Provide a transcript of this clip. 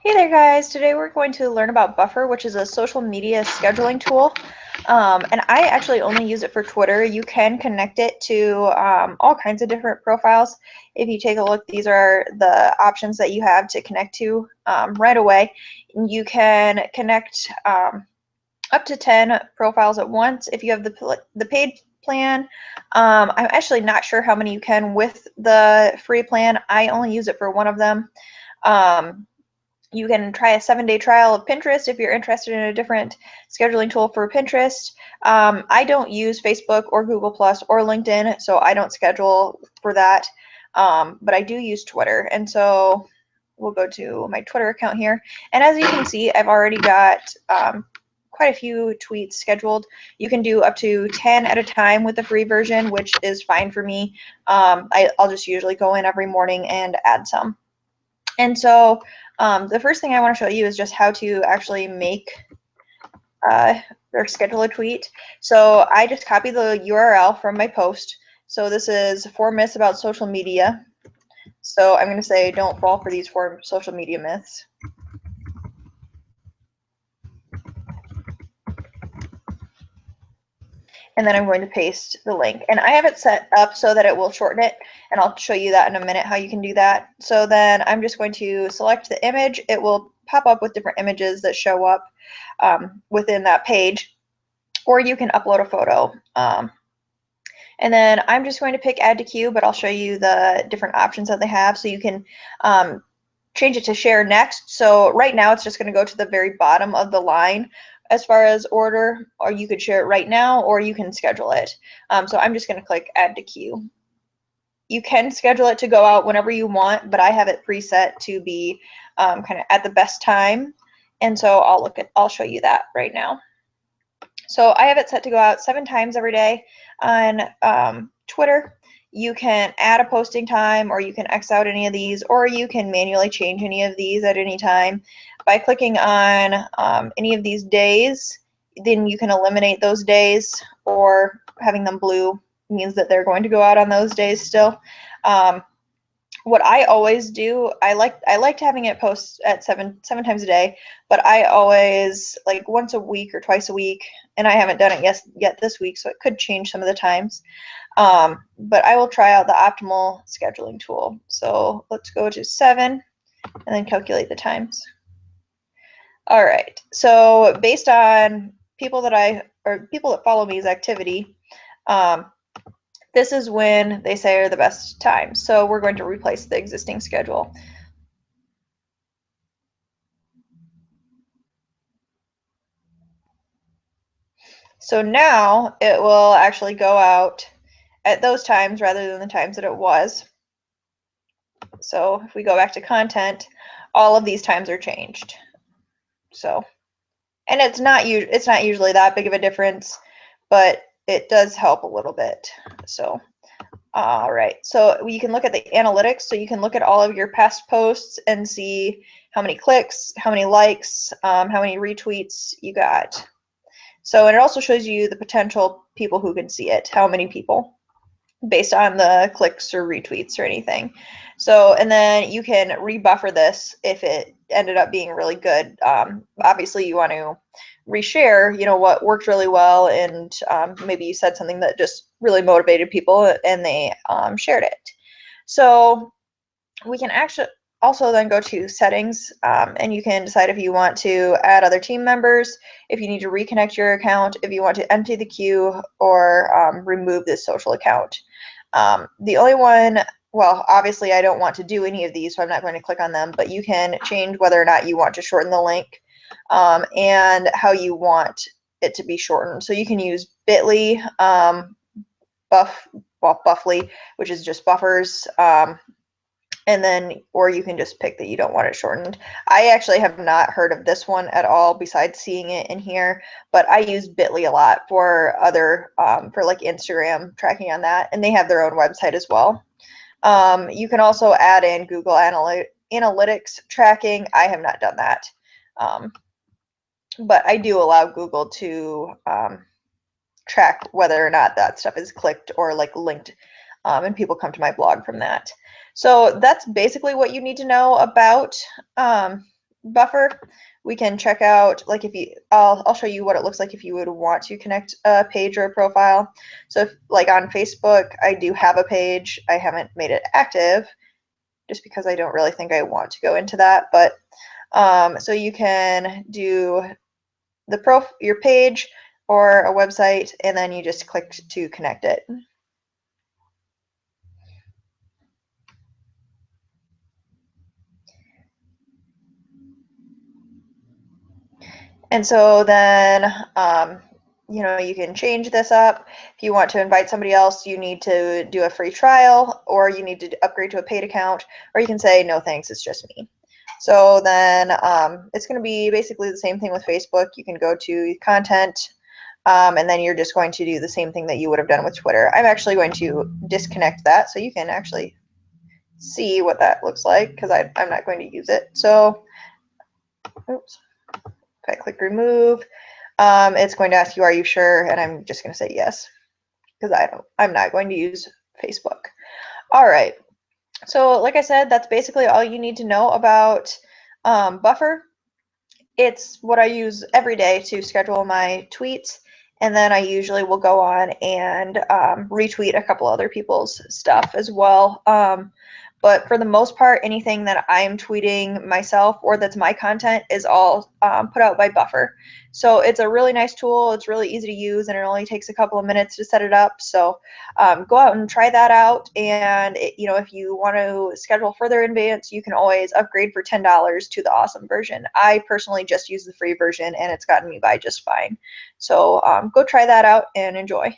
Hey there guys, today we're going to learn about Buffer, which is a social media scheduling tool. And I actually only use it for Twitter. You can connect it to all kinds of different profiles. If you take a look, these are the options that you have to connect to right away. You can connect up to 10 profiles at once if you have the paid plan. I'm actually not sure how many you can with the free plan. I only use it for one of them. You can try a 7-day trial of Pinterest if you're interested in a different scheduling tool for Pinterest. I don't use Facebook or Google Plus or LinkedIn, so I don't schedule for that. But I do use Twitter, and so we'll go to my Twitter account here. And as you can see, I've already got quite a few tweets scheduled. You can do up to 10 at a time with the free version, which is fine for me. I'll just usually go in every morning and add some. And so the first thing I want to show you is just how to actually make or schedule a tweet. So I just copy the URL from my post. So this is 4 myths about social media. So I'm going to say don't fall for these 4 social media myths. And then I'm going to paste the link. And I have it set up so that it will shorten it, and I'll show you that in a minute how you can do that. So then I'm just going to select the image. It will pop up with different images that show up within that page, or you can upload a photo. And then I'm just going to pick add to queue, but I'll show you the different options that they have. So you can change it to share next. So right now it's just going to go to the very bottom of the line as far as order, or you could share it right now, or you can schedule it. So I'm just going to click add to queue. You can schedule it to go out whenever you want, but I have it preset to be kind of at the best time. And so I'll show you that right now. So I have it set to go out 7 times every day on Twitter. You can add a posting time, or you can X out any of these, or you can manually change any of these at any time. By clicking on any of these days, then you can eliminate those days, or having them blue means that they're going to go out on those days still. What I always do, I liked having it post at seven times a day, but I always like once a week or twice a week, and I haven't done it yet this week, so it could change some of the times. But I will try out the optimal scheduling tool. So let's go to 7 and then calculate the times. All right, so based on people that follow me's activity, this is when they say are the best times. So we're going to replace the existing schedule. So now it will actually go out at those times rather than the times that it was. So if we go back to content, all of these times are changed. So, and it's not usually that big of a difference, but it does help a little bit. So, all right. So you can look at the analytics. So you can look at all of your past posts and see how many clicks, how many likes, how many retweets you got. So, and it also shows you the potential people who can see it, how many people, based on the clicks or retweets or anything. So, and then you can rebuffer this if it ended up being really good. Obviously, you want to reshare, what worked really well, and maybe you said something that just really motivated people and they shared it. So we can actually also then go to settings, and you can decide if you want to add other team members, if you need to reconnect your account, if you want to empty the queue, or remove this social account. The only one, well, obviously I don't want to do any of these, so I'm not going to click on them, but you can change whether or not you want to shorten the link, and how you want it to be shortened. So you can use bit.ly, Buffly, which is just buffers, and then, or you can just pick that you don't want it shortened. I actually have not heard of this one at all besides seeing it in here, but I use Bitly a lot for other, for like Instagram tracking on that, and they have their own website as well. You can also add in Google Analytics tracking. I have not done that, but I do allow Google to track whether or not that stuff is clicked or like linked, and people come to my blog from that. So that's basically what you need to know about Buffer, we can check out, like, if you, I'll show you what it looks like if you would want to connect a page or a profile. So if, like on Facebook, I do have a page. I haven't made it active just because I don't really think I want to go into that. But so you can do your page or a website, and then you just click to connect it. And so then, you know, you can change this up. If you want to invite somebody else, you need to do a free trial, or you need to upgrade to a paid account, or you can say, no thanks, it's just me. So then it's going to be basically the same thing with Facebook. You can go to content, and then you're just going to do the same thing that you would have done with Twitter. I'm actually going to disconnect that so you can actually see what that looks like, because I'm not going to use it. So, oops, if I click remove, it's going to ask you, are you sure? And I'm just going to say yes, because I'm not going to use Facebook. All right. So like I said, that's basically all you need to know about Buffer. It's what I use every day to schedule my tweets, and then I usually will go on and retweet a couple other people's stuff as well. But for the most part, anything that I'm tweeting myself or that's my content is all put out by Buffer. So it's a really nice tool. It's really easy to use, and it only takes a couple of minutes to set it up. So go out and try that out. And you know, if you want to schedule further in advance, you can always upgrade for $10 to the awesome version. I personally just use the free version, and it's gotten me by just fine. So go try that out and enjoy.